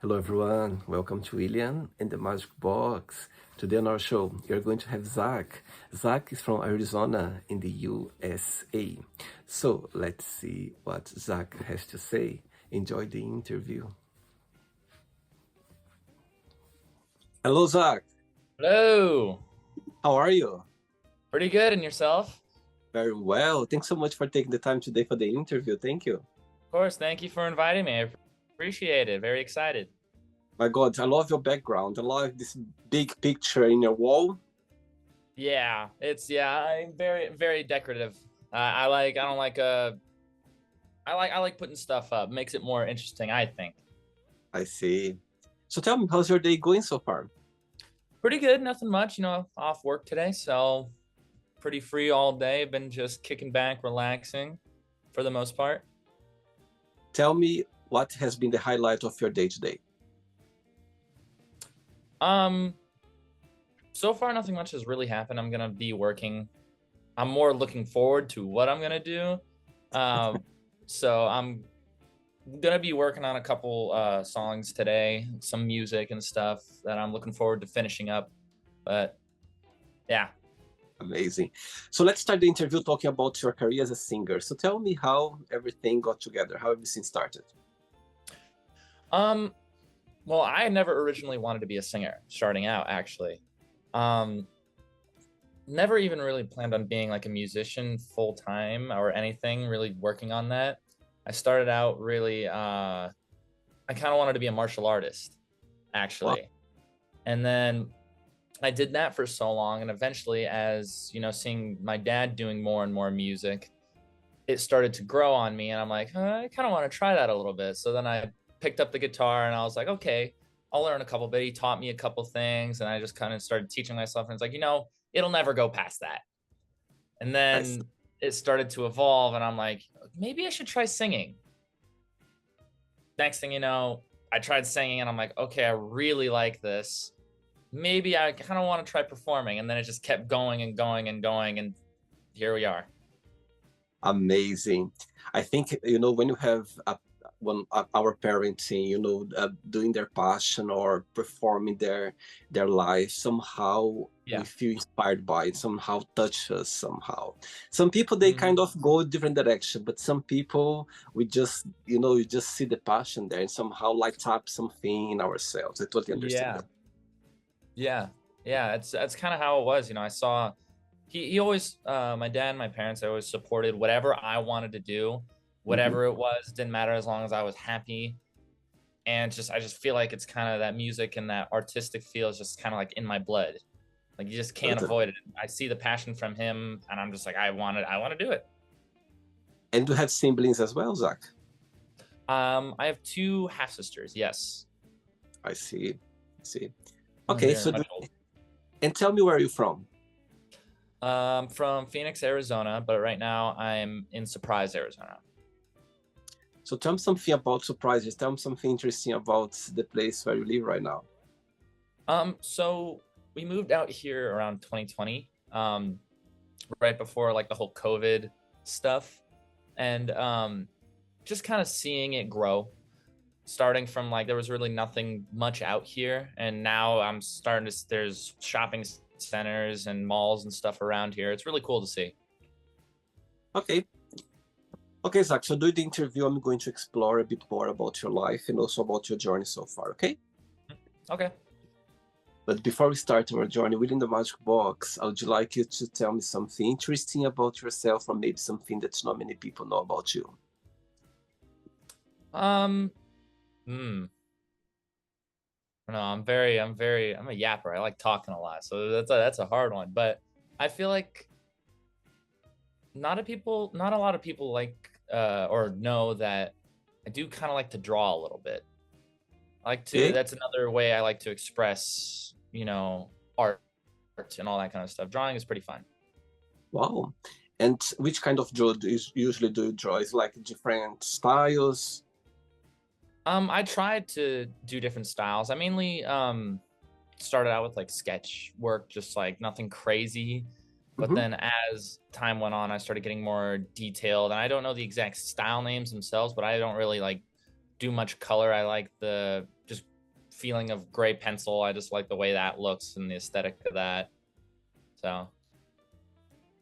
Hello, everyone. Welcome to William and the Magic Box. Today on our show, you're going to have Zach. Zach is from Arizona in the USA. So let's see what Zach has to say. Enjoy the interview. Hello, Zach. Hello. How are you? Pretty good. And yourself? Very well. Thanks so much for taking the time today for the interview. Thank you. Of course. Thank you for inviting me. I appreciate it. Very excited. My God, I love your background. I love this big picture in your wall. I'm very decorative. I don't like I like putting stuff up. Makes it more interesting, I think. I see. So tell me, how's your day going so far? Pretty good. Nothing much, off work today, so pretty free all day. Been just kicking back, relaxing for the most part. Tell me what has been the highlight of your day today. Um, so far nothing much has really happened. I'm gonna be working. I'm more looking forward to what I'm gonna do. Um, so I'm gonna be working on a couple songs today, some music and stuff that I'm looking forward to finishing up. But yeah. Amazing. So let's start the interview talking about your career as a singer. So tell me how everything got together, how everything started. Um, well, I never originally wanted to be a singer starting out, actually. Um, Never even really planned on being like a musician full time or anything, really working on that. I started out really I kind of wanted to be a martial artist, Wow, actually. And then I did that for so long, and eventually, as you know, seeing my dad doing more and more music, it started to grow on me, and I'm like, I kind of want to try that a little bit. So then I picked up the guitar, and I was like, okay, I'll learn a couple bit. He taught me a couple things, and I just kind of started teaching myself, and it's like, it'll never go past that. And I see. then it started to evolve, and I'm like, maybe I should try singing. Next thing you know, I tried singing, and I'm like, okay, I really like this. Maybe I kind of want to try performing. And then it just kept going and going and going. And here we are. Amazing. I think, when you have our parenting, doing their passion or performing their life, somehow we Yeah. feel inspired by it, somehow touch us somehow. Some people they kind Mm-hmm. of go a different direction, but some people you just see the passion there and somehow light up something in ourselves. I totally understand Yeah. that. Yeah. Yeah. That's kind of how it was. I saw he always my dad and my parents always supported whatever I wanted to do, Hmm. whatever it was, didn't matter as long as I was happy. And just I just feel like it's kind of that music and that artistic feel is just kind of like in my blood. Like you just can't Totally. avoid it. I see the passion from him and I'm just like, I want to do it. And you have siblings as well, Zach? I have two half sisters. Yes. I see. I see. Okay, They're so much older. and tell me where you're from. From Phoenix, Arizona, but right now I'm in Surprise, Arizona. So tell me something about surprises. Tell me something interesting about the place where you live right now. So we moved out here around 2020, right before like the whole COVID stuff, and just kind of seeing it grow, starting from like there was really nothing much out here, and now I'm starting to there's shopping centers and malls and stuff around here. It's really cool to see. Okay. Okay, Zach. So during the interview, I'm going to explore a bit more about your life and also about your journey so far. Okay. Okay. But before we start our journey within the magic box, I would like you to tell me something interesting about yourself, or maybe something that not many people know about you. Um. Hmm. No, I'm a yapper. I like talking a lot, so that's a hard one. But I feel like not a lot of people like or know that I do kind of like to draw a little bit. I like to. Okay. That's another way I like to express, art and all that kind of stuff. Drawing is pretty fun. Wow. And which kind of draw do you usually do you draw? Is like different styles? I tried to do different styles. I mainly started out with like sketch work, just like nothing crazy. But Mm-hmm. then as time went on, I started getting more detailed. And I don't know the exact style names themselves, but I don't really like do much color. I like the just feeling of gray pencil. I just like the way that looks and the aesthetic of that. So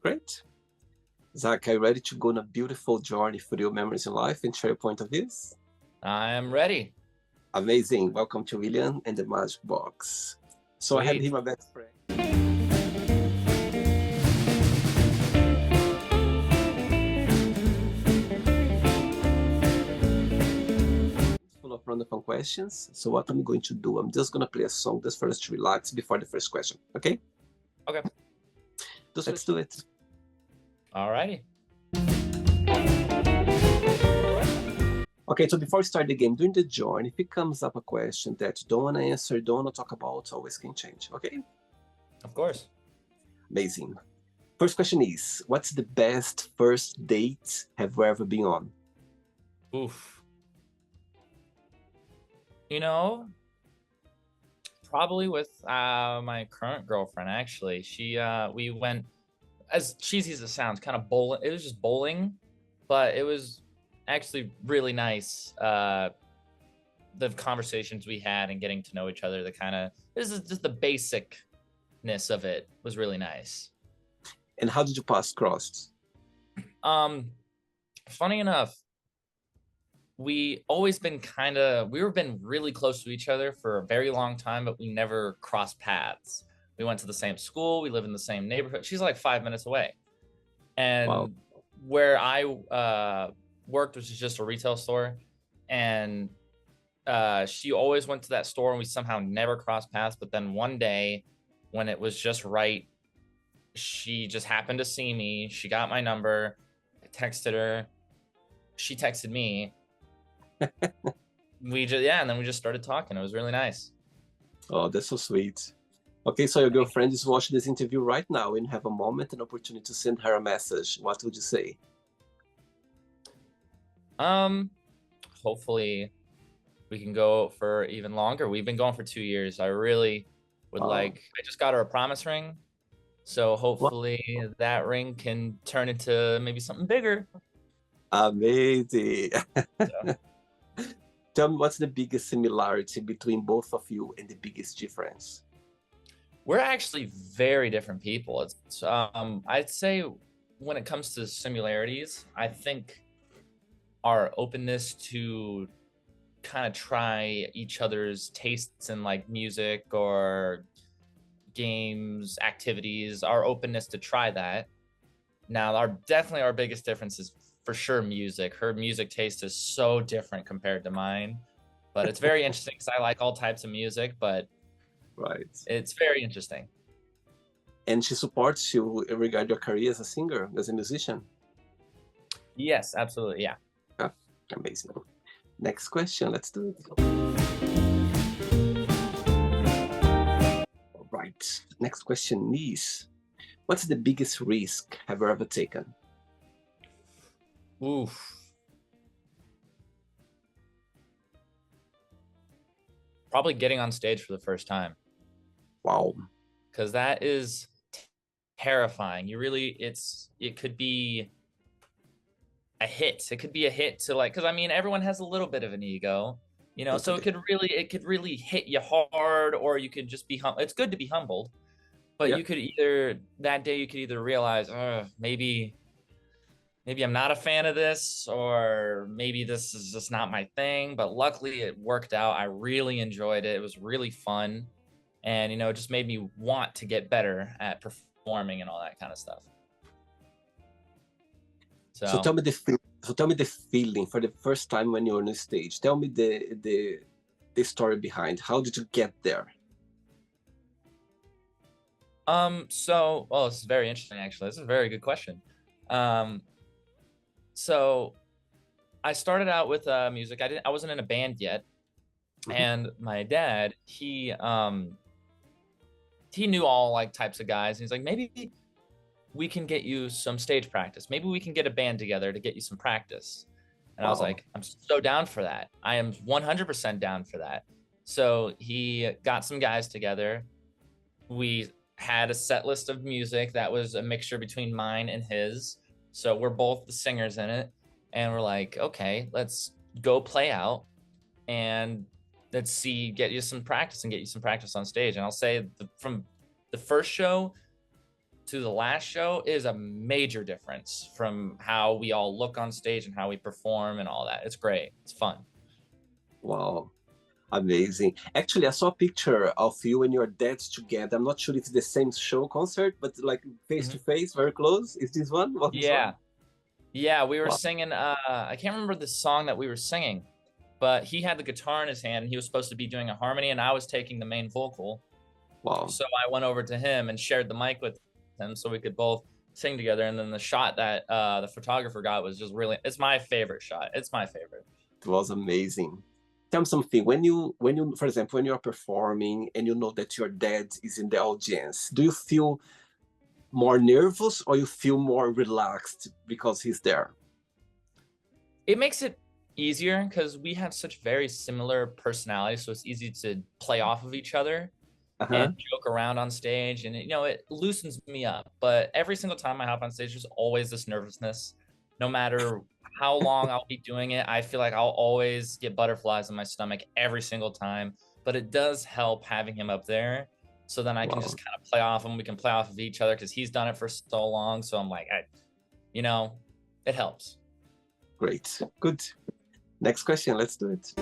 Great. Zach, are you ready to go on a beautiful journey through your memories in life and share your point of views? I'm ready. Amazing. Welcome to William and the Magic Box. So I have Sweet. here my best friend. Full of random questions. So what I'm going to do, I'm just going to play a song just for us to relax before the first question. Okay? Okay. Let's do it. All righty. Okay, so before we start the game, during the join, if it comes up a question that you don't want to answer, don't want to talk about, always can change, okay? Of course. Amazing. First question is, what's the best first date have you ever been on? Oof. You know, probably with my current girlfriend, actually. We went, as cheesy as it sounds, kind of bowling. It was just bowling, but it was actually really nice. The conversations we had and getting to know each other, this is just the basicness of it was really nice. And how did you pass cross? Funny enough, we were been really close to each other for a very long time, but we never crossed paths. We went to the same school, we live in the same neighborhood. She's like 5 minutes away. And Wow. where I worked, which is just a retail store, and she always went to that store, and we somehow never crossed paths. But then one day, when it was just right, she just happened to see me. She got my number. I texted her. She texted me. And then we just started talking. It was really nice. Oh, that's so sweet. Okay, so your girlfriend is watching this interview right now and you have a moment and opportunity to send her a message. What would you say? Hopefully we can go for even longer. We've been going for 2 years. I really would I just got her a promise ring. So hopefully that ring can turn into maybe something bigger. Amazing. So. Tell me, what's the biggest similarity between both of you and the biggest difference? We're actually very different people. It's I'd say when it comes to similarities, I think our openness to kind of try each other's tastes in like music or games, activities, our openness to try that. Now, definitely our biggest difference is for sure music. Her music taste is so different compared to mine, but it's very interesting because I like all types of music, but right, it's very interesting. And she supports you regarding your career as a singer, as a musician? Yes, absolutely, yeah. Oh, amazing. Next question, let's do it. All right, next question is, what's the biggest risk have you ever taken? Oof. Probably getting on stage for the first time. Wow. Because that is terrifying. It could be a hit. It could be a hit to because I mean, everyone has a little bit of an ego, you know, so it could really hit you hard, or you could just be it's good to be humbled, but you could that day you could either realize, maybe I'm not a fan of this, or maybe this is just not my thing. But luckily it worked out. I really enjoyed it. It was really fun. And, it just made me want to get better at performing and all that kind of stuff. So tell me the feeling for the first time when you're on the stage. Tell me the story behind. How did you get there? This is very interesting, actually. This is a very good question. So I started out with music. I wasn't in a band yet. And my dad, he knew all types of guys. And he's like, maybe we can get you some stage practice. Maybe we can get a band together to get you some practice. And I was like, I'm so down for that. I am 100% down for that. So he got some guys together. We had a set list of music that was a mixture between mine and his. So we're both the singers in it. And we're like, okay, let's go play out. and get you some practice on stage. And I'll say from the first show to the last show is a major difference from how we all look on stage and how we perform and all that. It's great. It's fun. Wow. Amazing. Actually, I saw a picture of you and your dad together. I'm not sure if it's the same show concert, but like face to face, very close. Is this one? What this Yeah. one? Yeah, we were Wow. singing, I can't remember the song that we were singing, but he had the guitar in his hand and he was supposed to be doing a harmony and I was taking the main vocal. Wow. So I went over to him and shared the mic with him so we could both sing together. And then the shot that the photographer got was just really, it's my favorite shot. It's my favorite. It was amazing. Tell me something. When you, for example, when you're performing and you know that your dad is in the audience, do you feel more nervous or you feel more relaxed because he's there? It makes it easier because we have such very similar personalities. So it's easy to play off of each other and joke around on stage, and it loosens me up. But every single time I hop on stage, there's always this nervousness. No matter how long I'll be doing it, I feel like I'll always get butterflies in my stomach every single time. But it does help having him up there, so then I can just kind of play off him. We can play off of each other because he's done it for so long. So I'm like, it helps. Great. Good. Next question. Let's do it.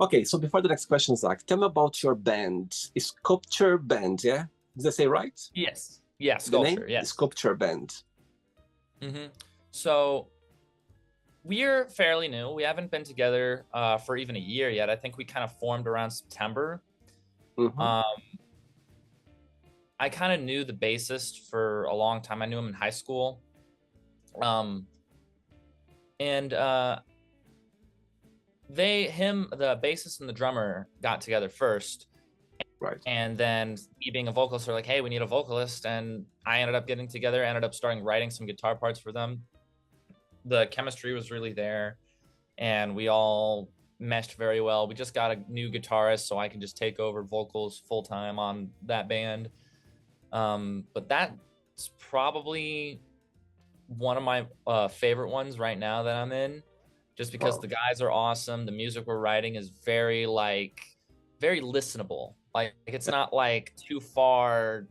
Okay, so before the next question, Zach, tell me about your band. Sculpture Band, yeah? Did I say right? Yes. Yeah, Sculpture, yes. Sculpture Band. So we're fairly new. We haven't been together for even a year yet. I think we kind of formed around September. I kind of knew the bassist for a long time. I knew him in high school. The bassist and the drummer got together first. Right. And then me being a vocalist, they're like, hey, we need a vocalist. And I ended up getting together, ended up starting writing some guitar parts for them. The chemistry was really there and we all meshed very well. We just got a new guitarist, so I can just take over vocals full time on that band. But that's probably one of my favorite ones right now that I'm in, just because the guys are awesome. The music we're writing is very listenable. Like it's not like too far,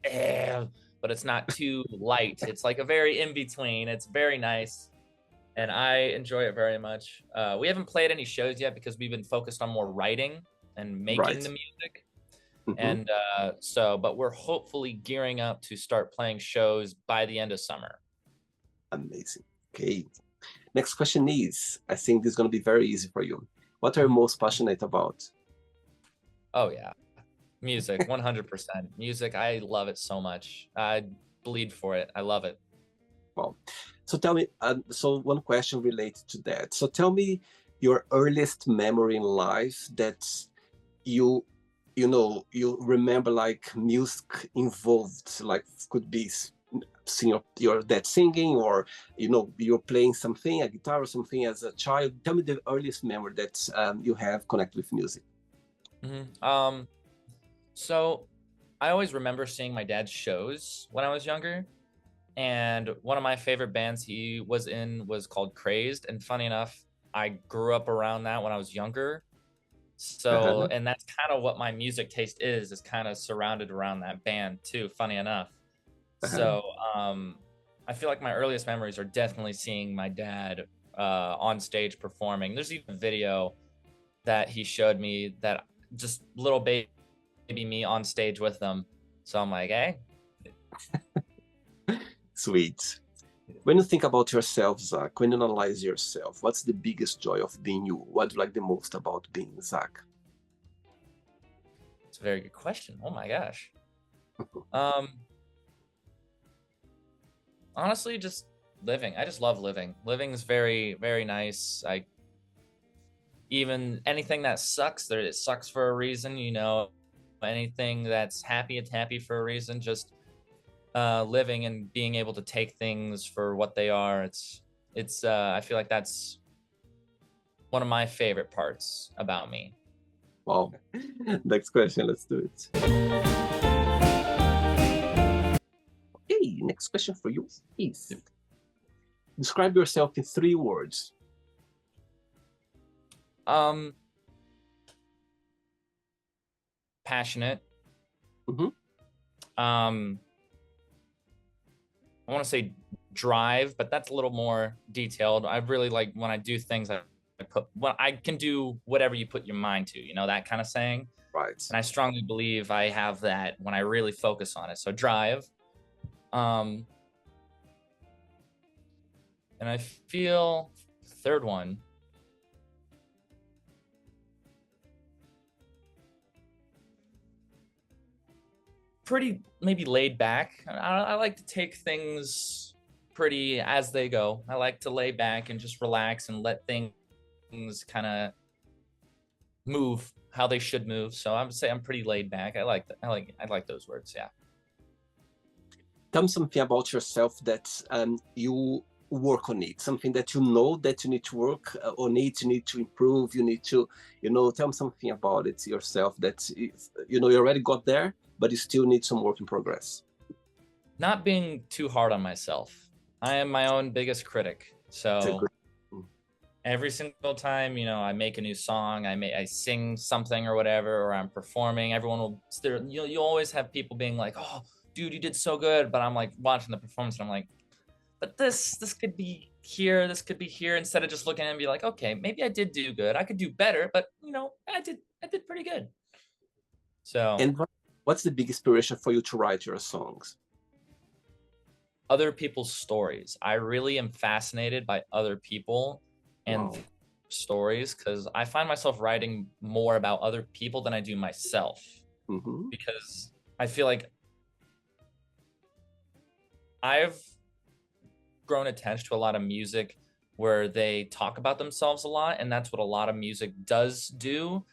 but it's not too light. It's like a very in between. It's very nice, and I enjoy it very much. We haven't played any shows yet because we've been focused on more writing and making the music. And but we're hopefully gearing up to start playing shows by the end of summer. Amazing. Okay. Next question is, I think this is going to be very easy for you. What are you most passionate about? Oh, yeah. Music, 100%. Music, I love it so much. I bleed for it. I love it. Well, so tell me, so one question related to that. So tell me your earliest memory in life that you remember, like music involved, like could be your dad singing, or you're playing something, a guitar or something as a child. Tell me the earliest memory that you have connected with music. So I always remember seeing my dad's shows when I was younger, and one of my favorite bands he was in was called Crazed, and funny enough, I grew up around that when I was younger. So and that's kind of what my music taste is kind of surrounded around that band too, funny enough. So I feel like my earliest memories are definitely seeing my dad on stage performing. There's even a video that he showed me that just little baby me on stage with them. So I'm like, hey. Sweet. When you think about yourself, Zach, when you analyze yourself, what's the biggest joy of being you? What do you like the most about being Zach? It's a very good question. Oh my gosh. Honestly, just living. I just love living. Living is very, very nice. Even anything that sucks, it sucks for a reason, anything that's happy, it's happy for a reason. Just living and being able to take things for what they are. I feel like that's one of my favorite parts about me. Wow. Next question, let's do it. Okay, next question for you is, Describe yourself in 3 words. Passionate. Mm-hmm. I want to say drive, but that's a little more detailed. I really like when I do things, I can do whatever you put your mind to, that kind of saying. Right. And I strongly believe I have that when I really focus on it. So drive. And I feel third one. Pretty maybe laid back. I like to take things pretty as they go. I like to lay back and just relax and let things kind of move how they should move. So I would say I'm pretty laid back. I like those words. Yeah. Tell me something about yourself that you work on it, something that you know that you need to work on it, you need to improve, you need to, tell me something about it yourself that, you already got there, but you still need some work in progress. Not being too hard on myself. I am my own biggest critic. So every single time, I make a new song, I sing something or whatever, or I'm performing, everyone will, you always have people being like, oh, dude, you did so good. But I'm like watching the performance and I'm like, but this could be here, this could be here, instead of just looking at it and be like, okay, maybe I did do good. I could do better, but I did pretty good. So. And what's the big inspiration for you to write your songs? Other people's stories. I really am fascinated by other people and stories, because I find myself writing more about other people than I do myself. Mm-hmm. Because I feel like I've grown attached to a lot of music where they talk about themselves a lot, and that's what a lot of music does do.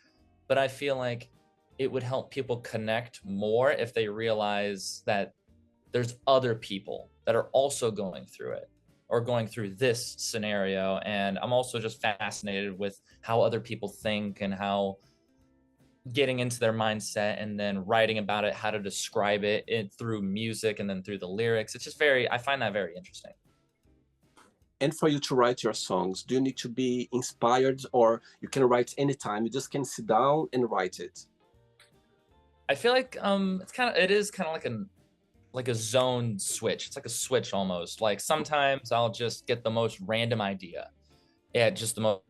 But I feel like it would help people connect more if they realize that there's other people that are also going through it or going through this scenario. And I'm also just fascinated with how other people think and how getting into their mindset and then writing about it, how to describe it through music and then through the lyrics. It's just I find that very interesting. And for you to write your songs, do you need to be inspired, or you can write anytime? You just can sit down and write it. I feel like it is kind of like a zone switch. It's like a switch almost. Like sometimes I'll just get the most random idea. Yeah, just the most.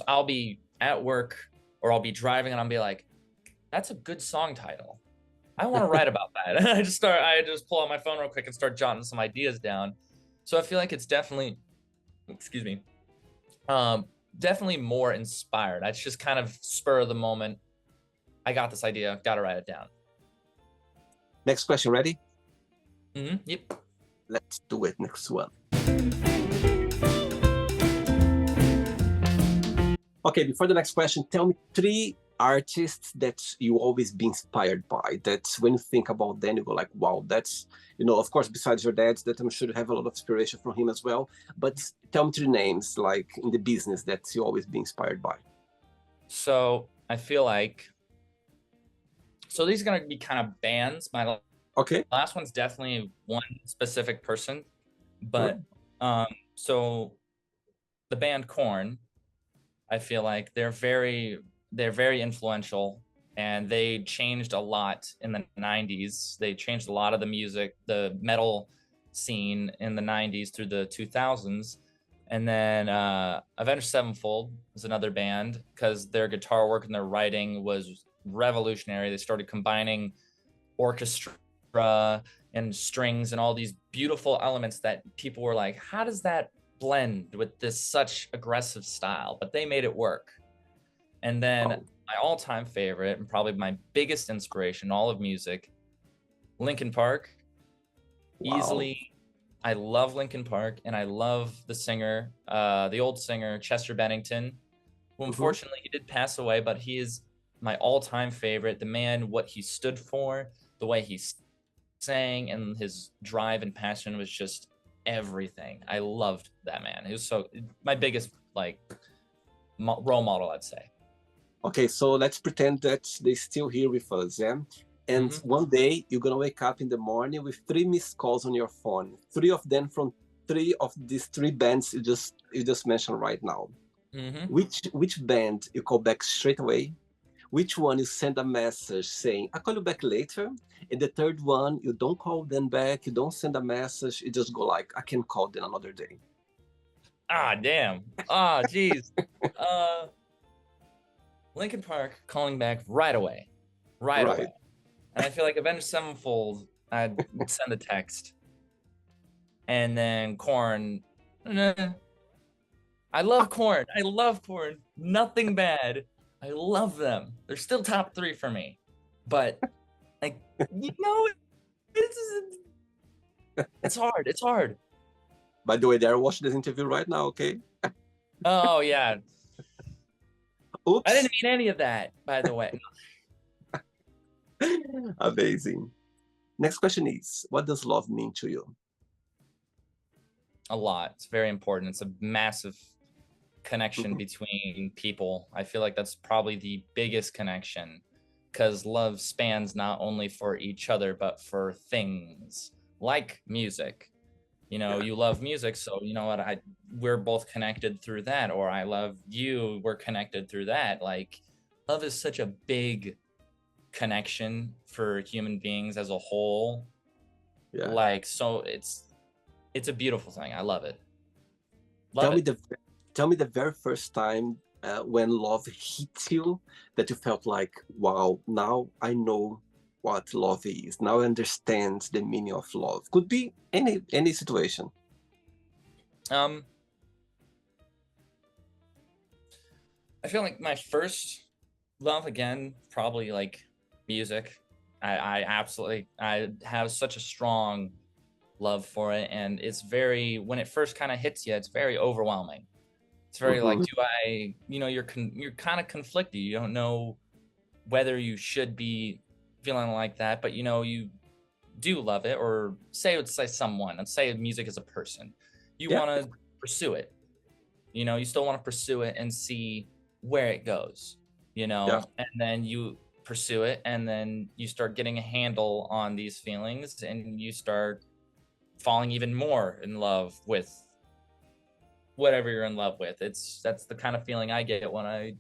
I'll be at work or I'll be driving and I'll be like, that's a good song title. I want to write about that. And I just pull out my phone real quick and start jotting some ideas down. So I feel like it's definitely, definitely more inspired. It's just kind of spur of the moment. I got this idea, got to write it down. Next question, ready? Mm-hmm. Yep. Let's do it. Next one. Okay, before the next question, tell me 3 artists that you always be inspired by, that when you think about them, you go like, wow, that's, of course, besides your dad, that I'm sure you have a lot of inspiration from him as well. But tell me 3 names, like in the business, that you always be inspired by. So I feel like, so these are going to be kind of bands. My last one's definitely one specific person, but so the band Korn, I feel like they're very influential, and they changed a lot in the 90s. They changed a lot of the music, the metal scene in the 90s through the 2000s. And then Avenged Sevenfold is another band, because their guitar work and their writing was revolutionary. They started combining orchestra and strings and all these beautiful elements that people were like, how does that blend with this such aggressive style? But they made it work. And then my all-time favorite and probably my biggest inspiration in all of music, Linkin Park. Easily, I love Linkin Park, and I love the singer, the old singer, Chester Bennington, who unfortunately he did pass away, but he is my all-time favorite. The man, what he stood for, the way he sang, and his drive and passion was just everything. I loved that man. He was my biggest role model, I'd say. Okay, so let's pretend that they're still here with us, yeah? And one day you're gonna wake up in the morning with 3 missed calls on your phone, 3 of them from three of these three bands you just mentioned right now, Mm-hmm. which band you call back straight away? Which one you send a message saying, I'll call you back later? And the third one, you don't call them back, you don't send a message, you just go like, I can call them another day. Ah, damn. Ah, geez. Uh, Lincoln Park calling back right away. Right Right. away. And I feel like Avenged Sevenfold, I'd send a text. And then Korn, I love Korn. I love Korn. Nothing bad. I love them. They're still top 3 for me. But like, it's hard. It's hard. By the way, they're watching this interview right now, okay? Oh yeah. Oops. I didn't mean any of that, by the way. Amazing. Next question is, what does love mean to you? A lot. It's very important. It's a massive connection between people. I feel like that's probably the biggest connection, because love spans not only for each other, but for things like music. You love music, so you know what, we're both connected through that, or I love you, we're connected through that. Like, love is such a big connection for human beings as a whole. Yeah. Like, so it's a beautiful thing. I love it. Tell me the very first time when love hit you, that you felt like, wow, now I know what love is. Now I understand the meaning of love. Could be any situation. I feel like my first love, again, probably like music. I absolutely, I have such a strong love for it, and it's very, when it first kind of hits you, it's very overwhelming. It's very like, do I, you're kind of conflicted. You don't know whether you should be feeling like that, but you do love it. Or let's say someone, let's say music is a person, you want to pursue it. You still want to pursue it and see where it goes, and then you pursue it, and then you start getting a handle on these feelings, and you start falling even more in love with whatever you're in love with. That's the kind of feeling I get when I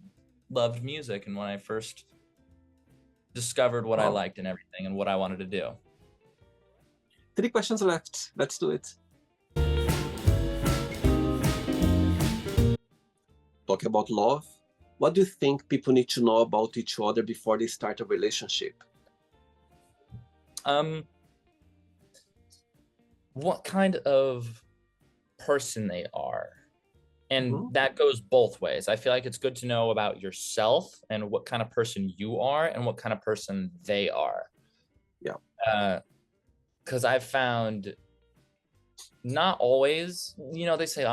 loved music, and when I first discovered what I liked and everything, and what I wanted to do. 3 questions left. Let's do it. Talking about love, what do you think people need to know about each other before they start a relationship? What kind of person they are. And that goes both ways. I feel like it's good to know about yourself and what kind of person you are and what kind of person they are. Yeah. Because I've found not always, they say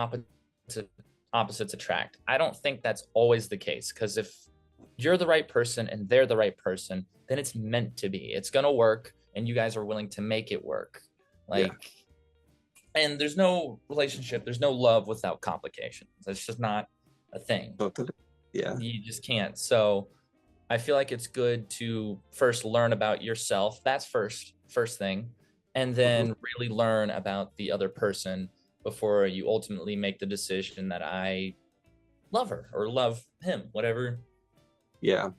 opposites attract. I don't think that's always the case, because if you're the right person and they're the right person, then it's meant to be. It's going to work, and you guys are willing to make it work. And there's no relationship, there's no love without complications. That's just not a thing. Totally. Yeah. You just can't. So I feel like it's good to first learn about yourself. That's first thing. And then really learn about the other person before you ultimately make the decision that I love her or love him, whatever. Yeah.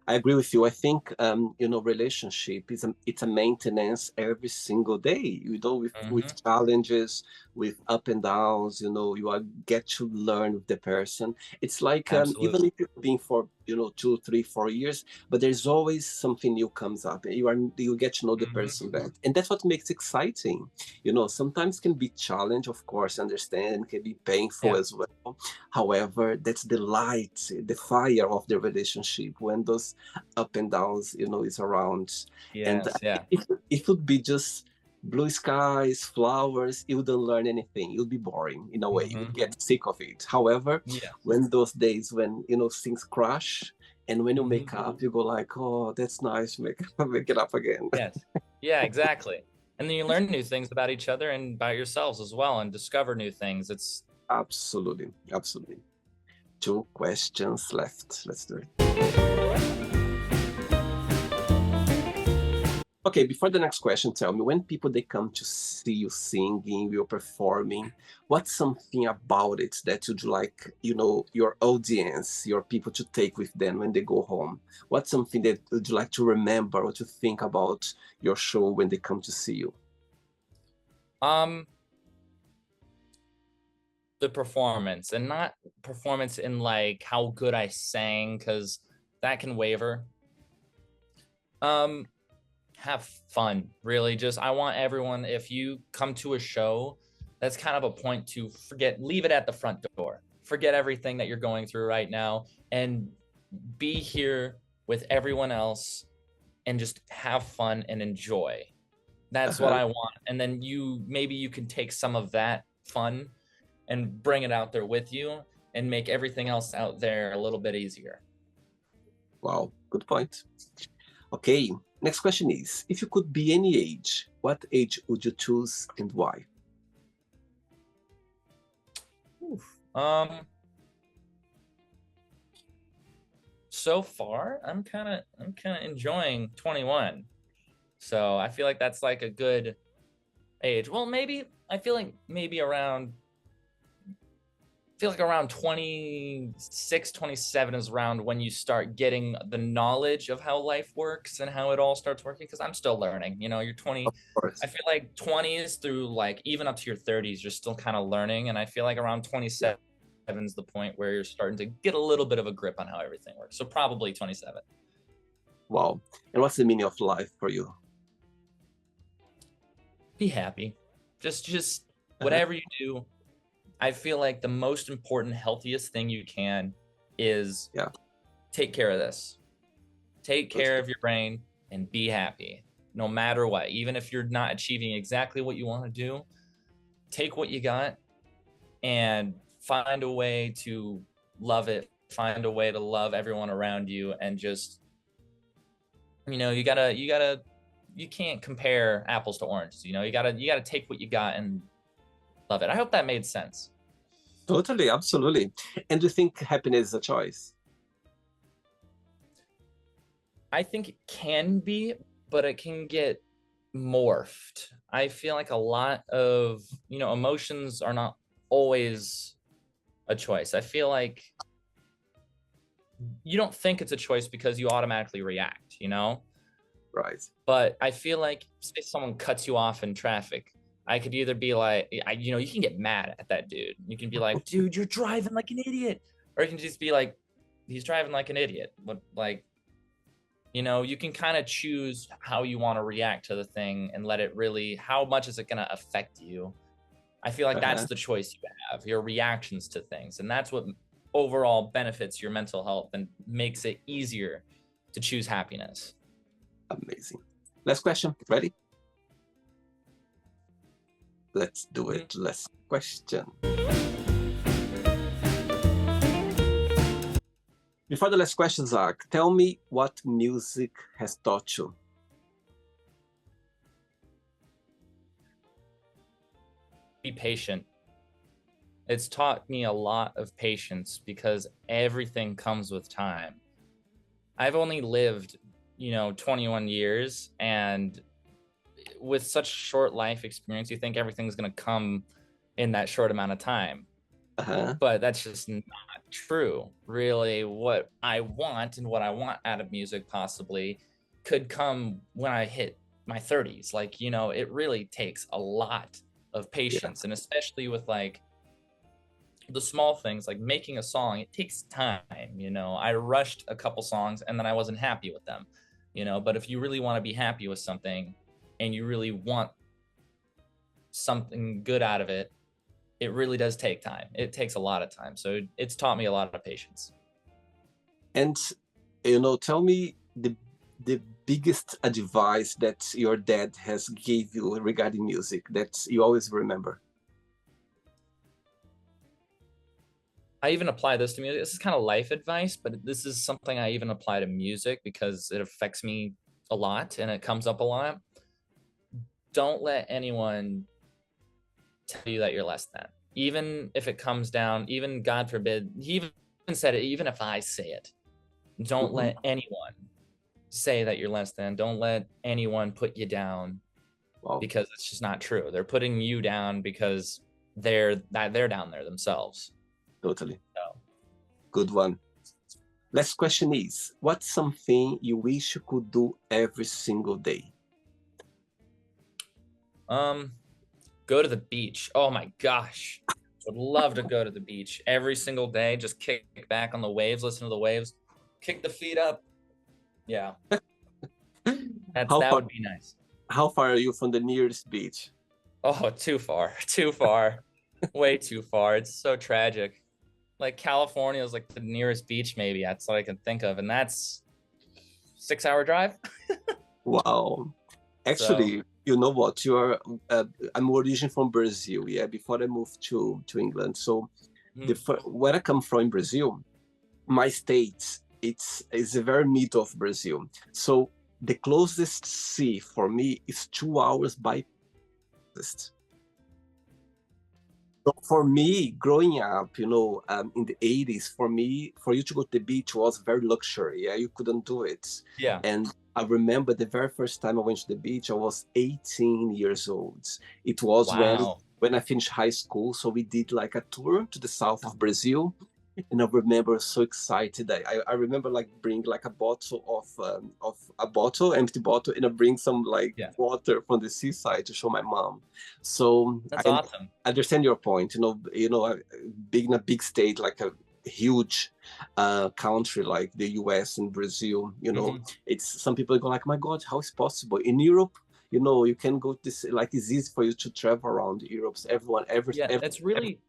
I agree with you. I think, relationship it's a maintenance every single day, with challenges, with up and downs, you get to learn with the person. It's like, even if you've been for, 2, 3, 4 years, but there's always something new comes up, and you get to know the person better. And that's what makes it exciting. Sometimes can be challenge, of course, understand, can be painful as well. However, that's the light, the fire of the relationship, when those up and downs, is around. If it would be just blue skies, flowers, you wouldn't learn anything. You'll be boring in a way. You would get sick of it. However, when those days when things crash, and when you make up, you go like, oh, that's nice, make it up again. Yes. Yeah, exactly. And then you learn new things about each other and about yourselves as well, and discover new things. It's absolutely 2 questions left. Let's do it. Okay, before the next question, tell me, when people they come to see you singing, you're performing, what's something about it that you'd like, your audience, your people to take with them when they go home? What's something that would you like to remember or to think about your show when they come to see you? Um, the performance, and not performance in like how good I sang, because that can waver. Um, have fun, really. Just I want everyone, if you come to a show, that's kind of a point to leave it at the front door. Forget everything that you're going through right now and be here with everyone else and just have fun and enjoy. That's what Uh-huh. I want. And then maybe you can take some of that fun and bring it out there with you and make everything else out there a little bit easier. Wow, good point. Okay, next question is, if you could be any age, what age would you choose and why? Oof. So far, I'm kind of enjoying 21. So I feel like that's like a good age. Well, maybe I feel like maybe around 26, 27 is around when you start getting the knowledge of how life works and how it all starts working, because I'm still learning. You're 20. Of course. I feel like 20s through like even up to your 30s, you're still kind of learning. And I feel like around 27 is the point where you're starting to get a little bit of a grip on how everything works. So probably 27. Wow. And what's the meaning of life for you? Be happy. Just Uh-huh. whatever you do, I feel like the most important, healthiest thing you can is Yeah, take care of this. Take care totally. of your brain and be happy no matter what. Even if you're not achieving exactly what you want to do, take what you got and find a way to love it. Find a way to love everyone around you, and just, you can't compare apples to oranges. You gotta take what you got and love it. I hope that made sense. Totally, absolutely. And do you think happiness is a choice? I think it can be, but it can get morphed. I feel like a lot of, emotions are not always a choice. I feel like you don't think it's a choice because you automatically react. Right. But I feel like, say someone cuts you off in traffic, I could either be like, you can get mad at that dude. You can be like, dude, you're driving like an idiot. Or you can just be like, he's driving like an idiot. What, like, you can kind of choose how you want to react to the thing and let it really, how much is it going to affect you? I feel like that's Uh-huh. the choice you have, your reactions to things. And that's what overall benefits your mental health and makes it easier to choose happiness. Amazing. Last question. Ready? Let's do Mhm. it. Last question. Before the last question, Zach, tell me what music has taught you. Be patient. It's taught me a lot of patience because everything comes with time. I've only lived, 21 years, and with such short life experience, you think everything's going to come in that short amount of time. Uh-huh. But that's just not true. Really, what I want and what I want out of music possibly could come when I hit my 30s. Like, it really takes a lot of Yeah. patience, and especially with like the small things like making a song, it takes time. I rushed a couple songs and then I wasn't happy with them. But if you really want to be happy with something and you really want something good out of it, it really does take time. It takes a lot of time. So it's taught me a lot of patience. And tell me the biggest advice that your dad has gave you regarding music that you always remember. I even apply this to music. This is kind of life advice, but this is something I even apply to music because it affects me a lot and it comes up a lot. Don't let anyone tell you that you're less than. Even if it comes down, even God forbid, he even said it, even if I say it, don't Mhm. let anyone say that you're less than. Don't let anyone put you down Wow, because it's just not true. They're putting you down because they're down there themselves. totally. So, Good one. Last question is, what's something you wish you could do every single day? um, go to the beach. Oh my gosh. Would love to go to the beach every single day, just kick back on the waves, listen to the waves, kick the feet up. Yeah, How that far, would be nice. how far are you from the nearest beach? Oh, too far, too far, way too far. It's so tragic. Like California is like the nearest beach, maybe that's what I can think of, and that's 6 hour drive. Wow. So Actually, you know what? I'm originally from Brazil, yeah, before I moved to England. So mhm. where I come from in Brazil, my state, it's the very middle of Brazil. So the closest sea for me is 2 hours by coast. So for me, growing up, in the 80s, for me, for you to go to the beach was very luxury. Yeah, you couldn't do it. yeah, And I remember the very first time I went to the beach, I was 18 years old. It was wow, when I finished high school. So we did like a tour to the south of Brazil. And I remember so excited. I remember like bring like a bottle of a bottle, empty bottle, and I bring some like yeah, water from the seaside to show my mom. So that's I awesome. understand your point. Being in a big state like a huge country like the US and Brazil, Hmm. it's some people go like, my God, how is possible in Europe? You can go this like it's easy for you to travel around Europe. Everyone, Yeah, it's really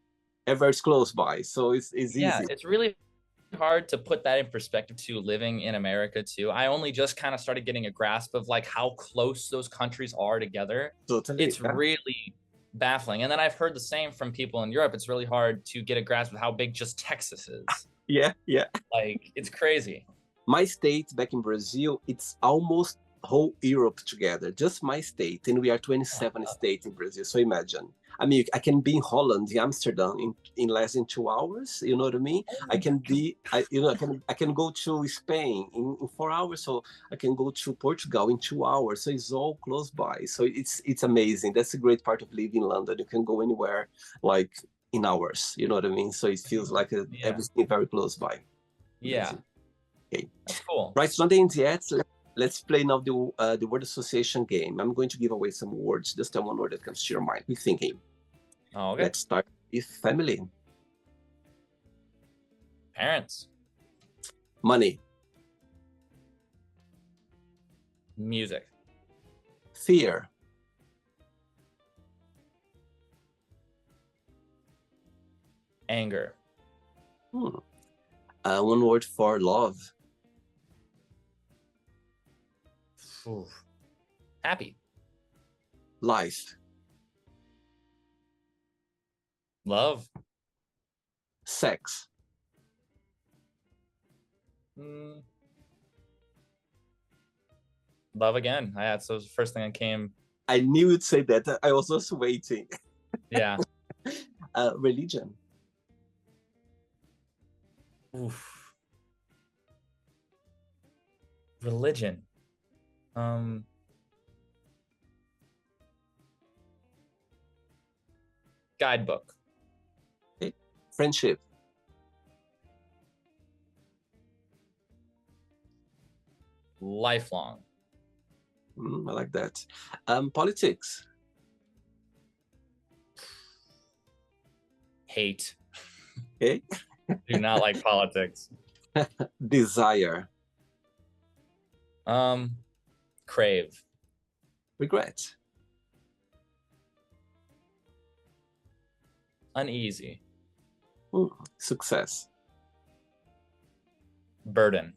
ever is close by, so it's yeah, easy. it's really hard to put that in perspective too, living in America too. I only just kind of started getting a grasp of like how close those countries are together. Totally, It's yeah, really baffling. And then I've heard the same from people in Europe. It's really hard to get a grasp of how big just Texas is. yeah, yeah. Like it's crazy. My state back in Brazil, it's almost whole Europe together, just my state, and we are Oh, 27 states in Brazil. So imagine, I mean, I can be in Holland, in Amsterdam, in less than 2 hours. You know what I mean? oh I my can God. be, I can go to Spain in 4 hours. So I can go to Portugal in 2 hours. So it's all close by. So it's amazing. That's a great part of living in London. You can go anywhere like in hours. You know what I mean? So it feels like Yeah. everything very close by. Yeah. Amazing. Okay. That's cool. Right, it's not the end yet. Let's play now the word association game. I'm going to give away some words. Just tell one word that comes to your mind. Be thinking. Oh, okay. Let's start with family, Parents, money, music, fear, anger, hmm. One word for love, oof, happy, life, love, sex. mm, love again. So it was the first thing that came. I knew you'd say that. I was just waiting. Yeah. Religion, Oof. Religion. Um, guidebook. okay. Friendship, Lifelong. I like that. Politics, Hate. okay. Do not like politics. Desire, Um, crave. regret, Uneasy. success, Burden.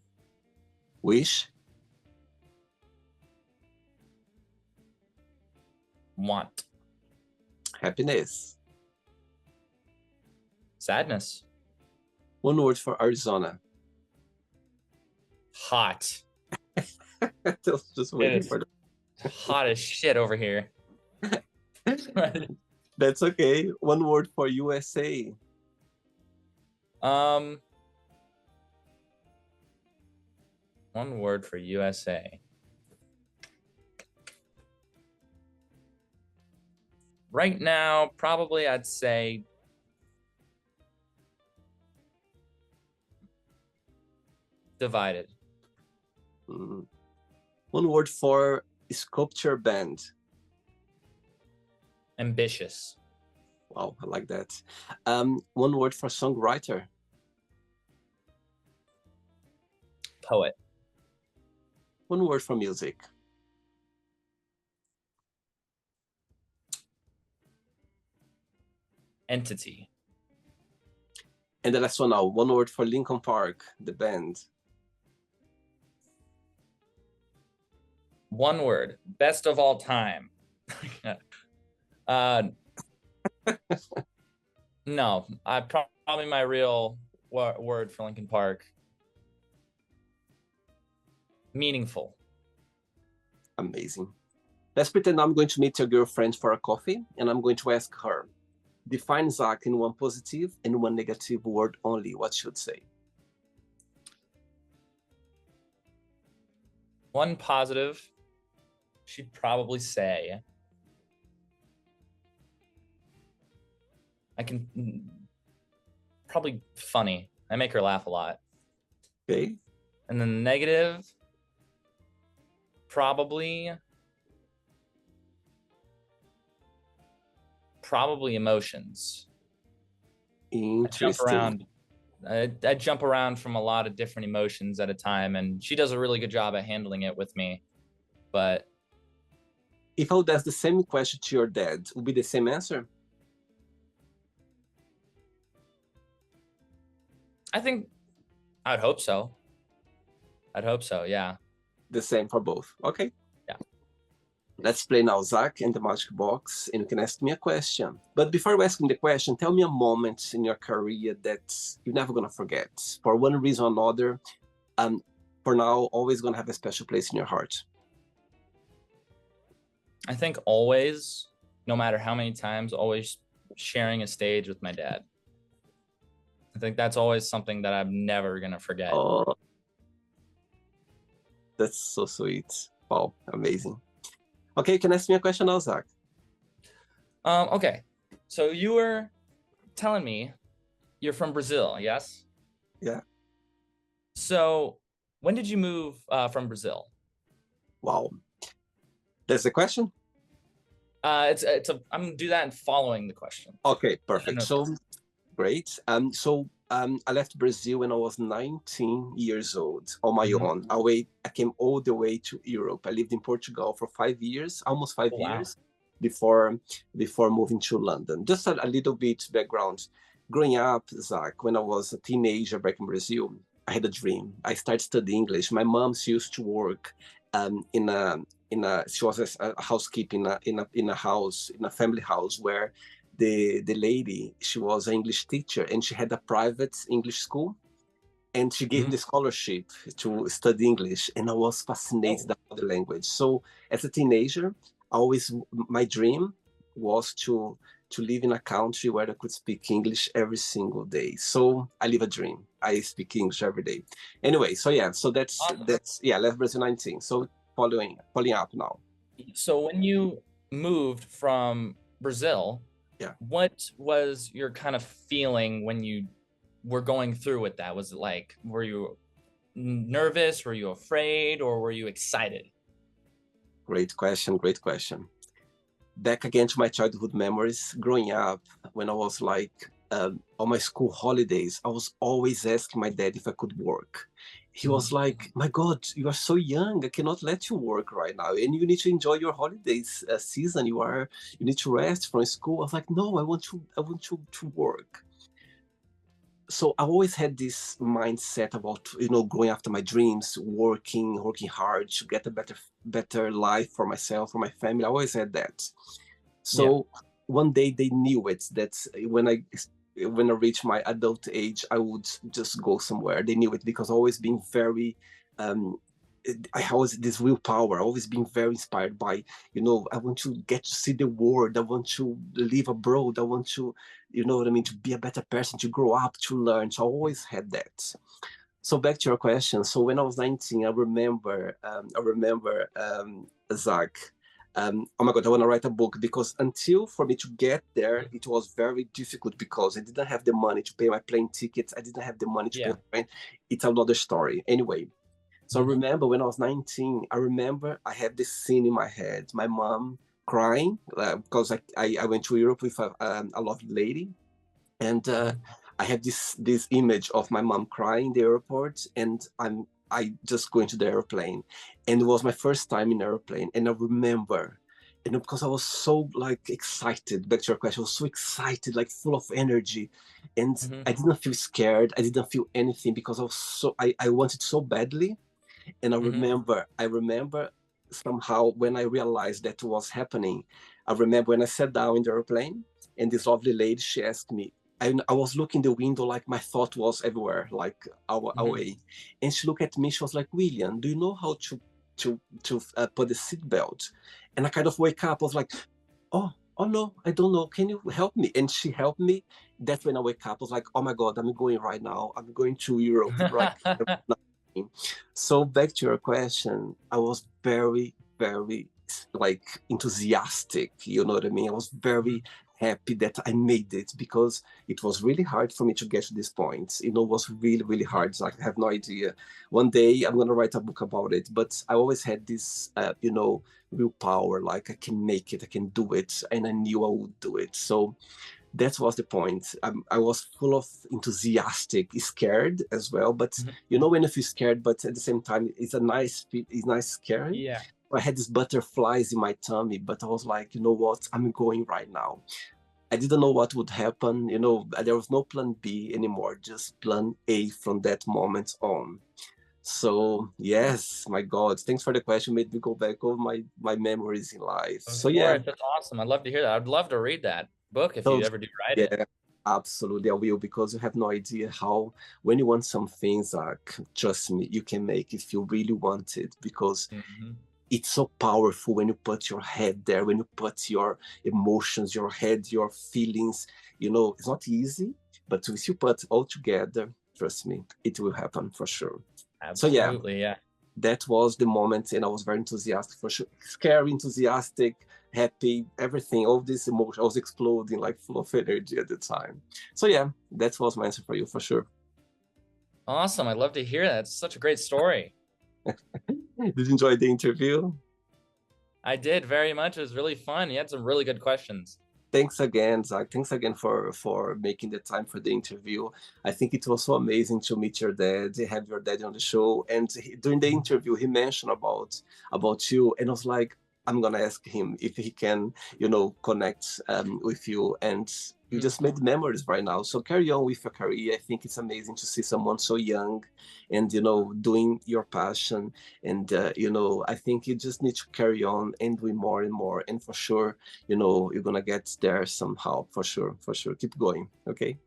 wish, Want. happiness. Sadness. One word for Arizona. Hot. I was just It waiting is for hot as shit over here. that. That's okay. One word for USA. um, One word for USA. Right now, probably I'd say divided. Mm. One word for sculpture band. Ambitious. Wow, I like that. One word for songwriter. Poet. One word for music. Entity. And the last one now, one word for Linkin Park, the band. One word. Best of all time. No, probably my real word for Linkin Park. Meaningful. Amazing. Let's pretend I'm going to meet your girlfriend for a coffee, and I'm going to ask her, define Zack in one positive and one negative word only. What should say? One positive, she'd probably say, I can probably funny. I make her laugh a lot. Okay. And then the negative, probably emotions. Interesting. I jump around from a lot of different emotions at a time, and she does a really good job at handling it with me. But if I would ask the same question to your dad, would be the same answer? I think I'd hope so. I'd hope so, yeah. The same for both. Okay. Yeah. Let's play now, Zack, in the magic box, and you can ask me a question. But before asking the question, tell me a moment in your career that you're never gonna forget. For one reason or another, for now, always gonna have a special place in your heart. I think always, no matter how many times, always sharing a stage with my dad. I think that's always something that I'm never gonna forget. Oh, that's so sweet. Wow, amazing. Okay, you can ask me a question now, Zack. Okay, so you were telling me you're from Brazil, yes? Yeah. So when did you move from Brazil? Wow. That's the question? I'm gonna do that in following the question. Okay, perfect. So great. I left Brazil when I was 19 years old on my own. I came all the way to Europe. I lived in Portugal for 5 years, almost 5 years, before moving to London. Just a little bit background. Growing up, Zack, when I was a teenager back in Brazil, I had a dream. I started studying English. My mom, she used to work she was a housekeeper in a family house where the lady, she was an English teacher, and she had a private English school, and she gave me the scholarship to study English, and I was fascinated about the language. So as a teenager, my dream was to live in a country where I could speak English every single day. So I live a dream. I speak English every day. Anyway, so yeah, so that's I left Brazil 19. So following up now. So when you moved from Brazil, what was your kind of feeling when you were going through with that? Was it like, were you nervous? Were you afraid? Or were you excited? Great question. Back again to my childhood memories. Growing up, when I was like on my school holidays, I was always asking my dad if I could work. He was like, my God, you are so young. I cannot let you work right now. And you need to enjoy your holidays season. You need to rest from school. I was like, no, I want to work. So I always had this mindset about, going after my dreams, working hard to get a better life for myself, for my family. I always had that. So one day they knew it, that when I reached my adult age, I would just go somewhere. They knew it because I've always been very, I always this willpower, always been very inspired by, I want to get to see the world. I want to live abroad. I want to, to be a better person, to grow up, to learn. So I always had that. So back to your question. So when I was 19, I remember, Zach. Oh my God, I want to write a book because until for me to get there, it was very difficult because I didn't have the money to pay my plane tickets. I didn't have the money to pay Yeah. my rent. It's another story. Anyway, so I remember when I was 19, I remember I had this scene in my head. My mom crying because I went to Europe with a lovely lady, and I have this image of my mom crying in the airport, and I just going to the airplane, and it was my first time in airplane, and I remember, and because I was so like excited, back to your question, I was so excited, like full of energy, and Hmm. I didn't feel scared, I didn't feel anything because I wanted so badly, and Hmm. I remember somehow when I realized that was happening, I remember when I sat down in the airplane and this lovely lady, she asked me, I was looking the window like my thought was everywhere, like Hmm. away. And she looked at me, she was like, William, do you know how to put the seatbelt? And I kind of wake up, I was like, oh no, I don't know. Can you help me? And she helped me. That's when I wake up. I was like, oh my God, I'm going right now. I'm going to Europe right now. So back to your question, I was very, very like enthusiastic. You know what I mean? I was very happy that I made it because it was really hard for me to get to this point. You know, it was really, really hard. Like I have no idea. One day I'm gonna write a book about it. But I always had this, willpower. Like I can make it, I can do it, and I knew I would do it. So that was the point. I was full of enthusiastic, scared as well. But Hmm. you know when you feel scared, but at the same time, it's nice scary. Yeah. I had these butterflies in my tummy, but I was like, you know what? I'm going right now. I didn't know what would happen. You know, there was no plan B anymore, just plan A from that moment on. So yes, my God, thanks for the question. Made me go back over my memories in life. Of So yeah, course. That's awesome. I'd love to hear that. I'd love to read that book if so you ever do write it. yeah, absolutely, I will because you have no idea how when you want some things, like trust me, you can make it if you really want it because Hmm. it's so powerful when you put your head there, when you put your emotions, your head, your feelings. You know, it's not easy, but if you put all together, trust me, it will happen for sure. So yeah, Absolutely. Yeah. that was the moment, and I was very enthusiastic for sure, scary, enthusiastic, happy, everything, all this emotion. I was exploding like full of energy at the time. So yeah, that was my answer for you for sure. Awesome. I'd love to hear that. It's such a great story. Did you enjoy the interview? I did very much. It was really fun. You had some really good questions. Thanks again, Zach. Thanks again for making the time for the interview. I think it was so amazing to meet your dad, have your dad on the show. And during the interview, he mentioned about you, and I was like, I'm gonna ask him if he can, connect with you. And you Mhm. just made memories right now. So carry on with your career. I think it's amazing to see someone so young, and doing your passion. And I think you just need to carry on and doing more and more. And for sure you're gonna get there somehow, for sure, for sure. Keep going, okay?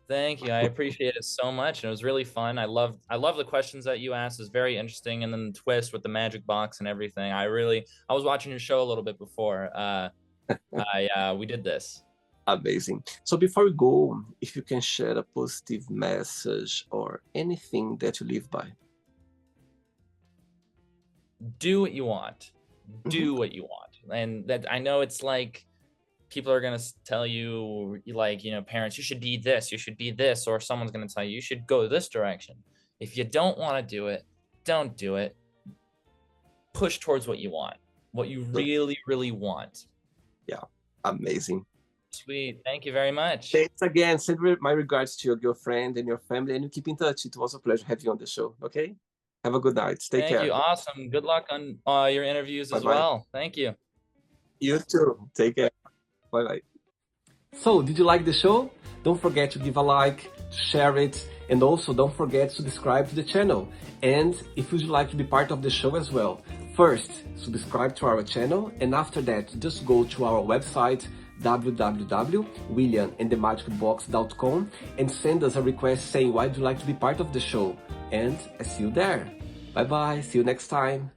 Thank you. I appreciate it so much. And it was really fun. I love the questions that you asked. It's very interesting. And then the twist with the magic box and everything. I was watching your show a little bit before. I we did this. Amazing. So before we go, if you can share a positive message or anything that you live by. Do what you want. Mhm. Do what you want. And that I know it's like people are gonna tell you like, parents, you should be this, you should be this, or someone's gonna tell you you should go this direction. If you don't want to do it, don't do it. Push towards what you want, what you Yeah, really, really want. yeah, amazing. Sweet. Thank you very much. Thanks again. Send my regards to your girlfriend and your family, and you keep in touch. It was a pleasure having you on the show. Okay, have a good night. Take Thank care. you. Awesome. Good luck on your interviews Bye as bye. well. Thank you. You too. Take care. Bye bye. So, did you like the show? Don't forget to give a like, share it, and also don't forget to subscribe to the channel. And if you'd like to be part of the show as well, first, subscribe to our channel, and after that, just go to our website, www.williamandthemagicbox.com, and send us a request saying why would you like to be part of the show. And I see you there. Bye bye, see you next time.